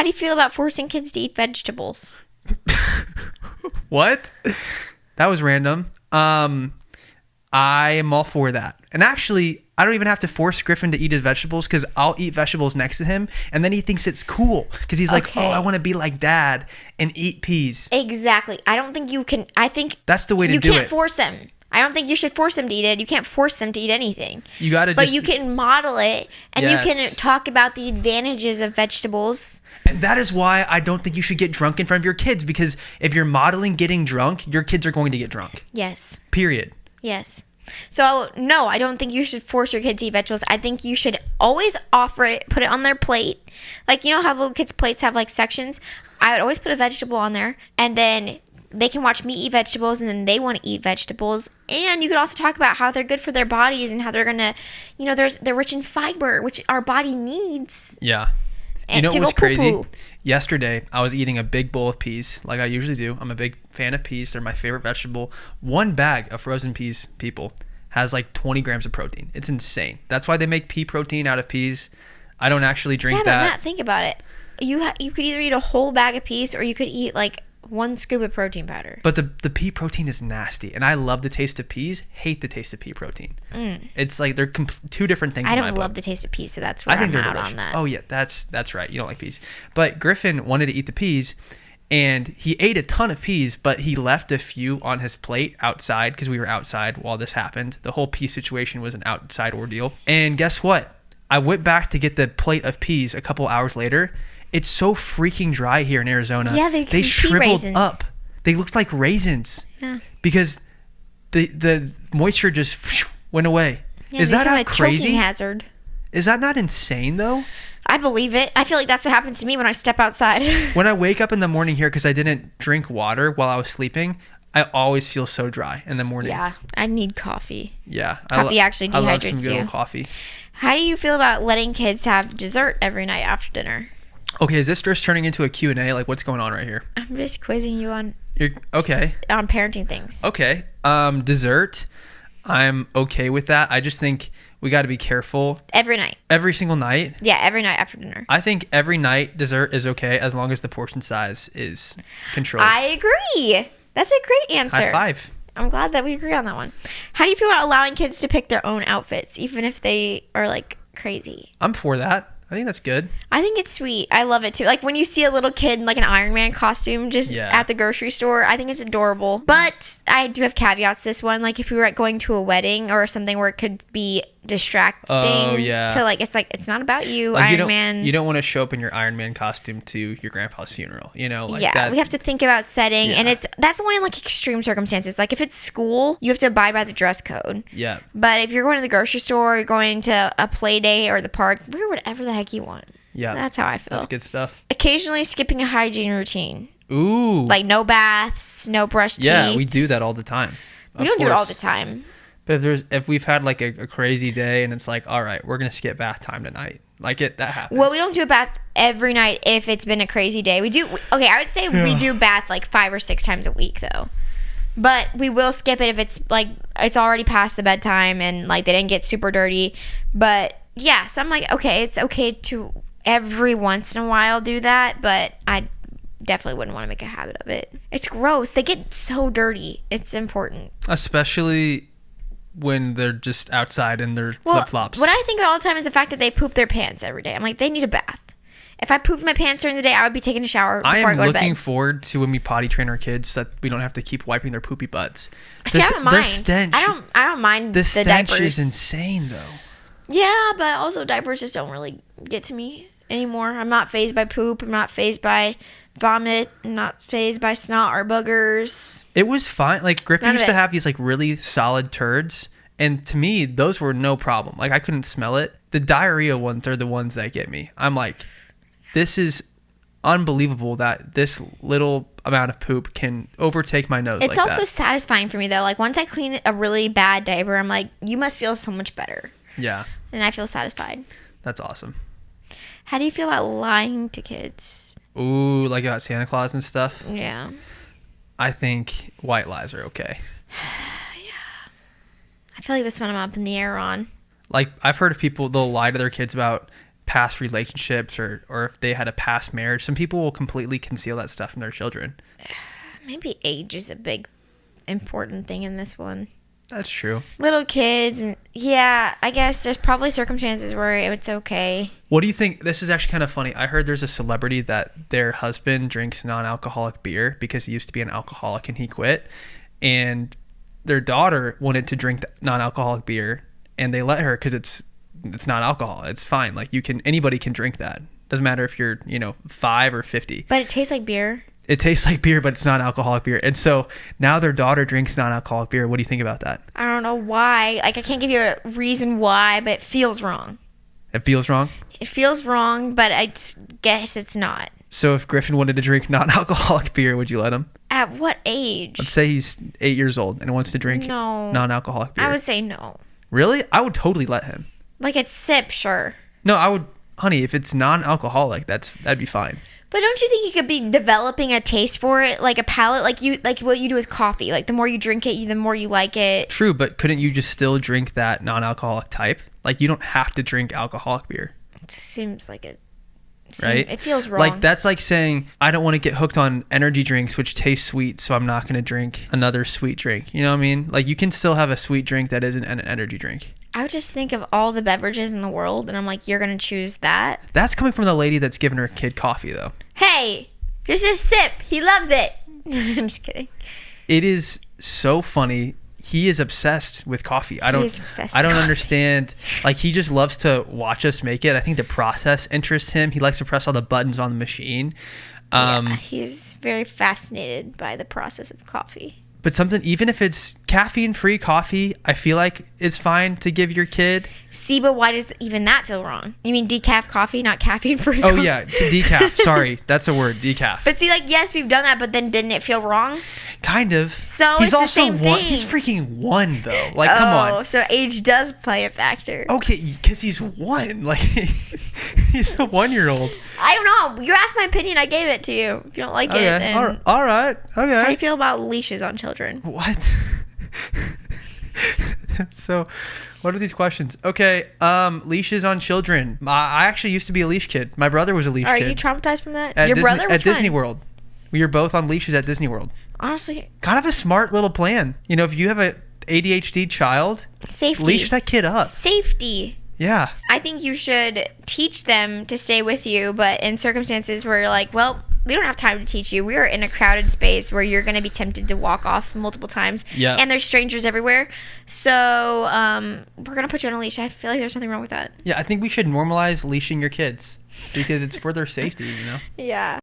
do you feel about forcing kids to eat vegetables? What? That was random. I am all for that. And actually, I don't even have to force Griffin to eat his vegetables because I'll eat vegetables next to him. And then he thinks it's cool because he's like, oh, I want to be like dad and eat peas. Exactly. I don't think you can. I think that's the way to do it. You can't force them. I don't think you should force them to eat it. You can't force them to eat anything. You got to But you can model it and Yes. you can talk about the advantages of vegetables. And that is why I don't think you should get drunk in front of your kids, because if you're modeling getting drunk, your kids are going to get drunk. Yes. Period. Yes. So, no, I don't think you should force your kids to eat vegetables. I think you should always offer it, put it on their plate. Like, you know how little kids' plates have, like, sections? I would always put a vegetable on there, and then they can watch me eat vegetables, and then they want to eat vegetables. And you could also talk about how they're good for their bodies and how they're going to, you know, they're rich in fiber, which our body needs. Yeah. And you know to what was go crazy? poo-poo. Yesterday, I was eating a big bowl of peas, like I usually do. I'm a big fan of peas. They're my favorite vegetable. One bag of frozen peas, people, has like 20 grams of protein. It's insane. That's why they make pea protein out of peas. I don't actually drink that. But Matt, think about it. You could either eat a whole bag of peas or you could eat like one scoop of protein powder. But the pea protein is nasty, and I love the taste of peas, hate the taste of pea protein. It's like they're two different things. I don't love the taste of peas, so that's where I think I'm they're out delicious. on that. Oh yeah, that's right. You don't like peas. But Griffin wanted to eat the peas, and he ate a ton of peas, but he left a few on his plate outside because we were outside while this happened. The whole pea situation was an outside ordeal. And guess what? I went back to get the plate of peas a couple hours later. It's so freaking dry here in Arizona. Yeah, they shriveled raisins. up. They looked like raisins. Yeah. Because the moisture just went away. Yeah, Is that become not a crazy? choking hazard. Is that not insane though? I believe it. I feel like that's what happens to me when I step outside. When I wake up in the morning here, because I didn't drink water while I was sleeping, I always feel so dry in the morning. Yeah, I need coffee. Yeah. Coffee actually I love dehydrates some good you. old coffee. How do you feel about letting kids have dessert every night after dinner? Okay, is this just turning into a Q&A? Like, what's going on right here? I'm just quizzing you on Okay. on parenting things. Okay. Dessert, I'm okay with that. I just think we got to be careful. Every night. Every single night? Yeah, every night after dinner. I think every night dessert is okay as long as the portion size is controlled. I agree. That's a great answer. High five. I'm glad that we agree on that one. How do you feel about allowing kids to pick their own outfits, even if they are like crazy? I'm for that. I think that's good. I think it's sweet. I love it too. Like when you see a little kid in like an Iron Man costume just at the grocery store, I think it's adorable. But I do have caveats to this one. Like if we were going to a wedding or something where it could be distracting to like, it's not about you, like Iron Man. You don't want to show up in your Iron Man costume to your grandpa's funeral, you know? Like we have to think about setting, and that's only in like extreme circumstances. Like if it's school, you have to abide by the dress code. Yeah. But if you're going to the grocery store, you're going to a play day or the park, wear whatever the heck you want. Yeah. That's how I feel. That's good stuff. Occasionally skipping a hygiene routine. Ooh. Like no baths, no brush teeth. Yeah, we do that all the time. We don't do it all the time. But if we've had like a crazy day and it's like, all right, we're gonna skip bath time tonight, like that happens. Well, we don't do a bath every night if it's been a crazy day. We do. Okay, I would say we do bath like 5 or 6 times a week though. But we will skip it if it's like it's already past the bedtime and like they didn't get super dirty. But yeah, so I'm like, okay, it's okay to every once in a while do that, but I definitely wouldn't want to make a habit of it. It's gross. They get so dirty. It's important. Especially when they're just outside in their flip-flops. What I think all the time is the fact that they poop their pants every day. I'm like, they need a bath. If I pooped my pants during the day, I would be taking a shower before I go to bed. I am looking forward to when we potty train our kids so that we don't have to keep wiping their poopy butts. See, I don't mind. The stench. I don't mind the stench diapers. is insane though. Yeah, but also diapers just don't really get to me anymore. I'm not fazed by poop. I'm not fazed by vomit. I'm not fazed by snot or boogers. It was fine. Like Griffin used to have these like really solid turds, and to me those were no problem. Like I couldn't smell it. The diarrhea ones are the ones that get me. I'm like, this is unbelievable that this little amount of poop can overtake my nose. It's like also that. satisfying for me though. Like once I clean a really bad diaper, I'm like, you must feel so much better. Yeah. And I feel satisfied. That's awesome. How do you feel about lying to kids? Ooh, like about Santa Claus and stuff? Yeah. I think white lies are okay. Yeah. I feel like this one I'm up in the air on. Like, I've heard of people, they'll lie to their kids about past relationships or if they had a past marriage. Some people will completely conceal that stuff from their children. Maybe age is a big important thing in this one. That's true. Little kids, and yeah, I guess there's probably circumstances where it's okay. What do you think? This is actually kind of funny. I heard there's a celebrity that their husband drinks non-alcoholic beer because he used to be an alcoholic and he quit. And their daughter wanted to drink non-alcoholic beer, and they let her because it's not alcohol. It's fine. Like anybody can drink that. Doesn't matter if you're 5 or 50. But it tastes like beer. It tastes like beer, but it's not alcoholic beer. And so now their daughter drinks non-alcoholic beer. What do you think about that? I don't know why. Like, I can't give you a reason why, but it feels wrong. It feels wrong? It feels wrong, but I guess it's not. So if Griffin wanted to drink non-alcoholic beer, would you let him? At what age? Let's say he's 8 years old and wants to drink non-alcoholic beer. I would say no. Really? I would totally let him. Like a sip, sure. No, I would, honey, if it's non-alcoholic, that'd be fine. But don't you think you could be developing a taste for it, like a palate, like what you do with coffee? Like the more you drink it, the more you like it. True, but couldn't you just still drink that non-alcoholic type? Like you don't have to drink alcoholic beer. It seems like it. Right? It feels wrong. Like that's like saying I don't want to get hooked on energy drinks which taste sweet, so I'm not going to drink another sweet drink. You know what I mean? Like you can still have a sweet drink that isn't an energy drink. I would just think of all the beverages in the world, and I'm like, you're going to choose that? That's coming from the lady that's giving her kid coffee, though. Hey, just a sip. He loves it. I'm just kidding. It is so funny. He is obsessed with coffee. I don't coffee. understand. Like he just loves to watch us make it. I think the process interests him. He likes to press all the buttons on the machine. Yeah, he's very fascinated by the process of coffee. But something, even if it's caffeine-free coffee, I feel like it's fine to give your kid. See, but why does even that feel wrong? You mean decaf coffee, not caffeine-free coffee? Oh, yeah, decaf. Sorry, that's a word, decaf. But see, like, yes, we've done that, but then didn't it feel wrong? Kind of. So he's it's the also same thing. He's freaking 1, though. Like, come on. Oh, so age does play a factor. Okay, because he's 1. Like, he's a 1-year-old. I don't know. You asked my opinion. I gave it to you. If you don't like it, then... All right. Okay. How do you feel about leashes on children? What? So, what are these questions? Okay, leashes on children. I actually used to be a leash kid. My brother was a leash kid. Are you traumatized from that? Your brother? At Disney World. We were both on leashes at Disney World. Honestly, kind of a smart little plan. You know, if you have a ADHD child, leash that kid up. Safety. Yeah. I think you should teach them to stay with you, but in circumstances where you're like, well, we don't have time to teach you. We are in a crowded space where you're going to be tempted to walk off multiple times. Yeah. And there's strangers everywhere. So we're going to put you on a leash. I feel like there's nothing wrong with that. Yeah, I think we should normalize leashing your kids because it's for their safety, you know? Yeah.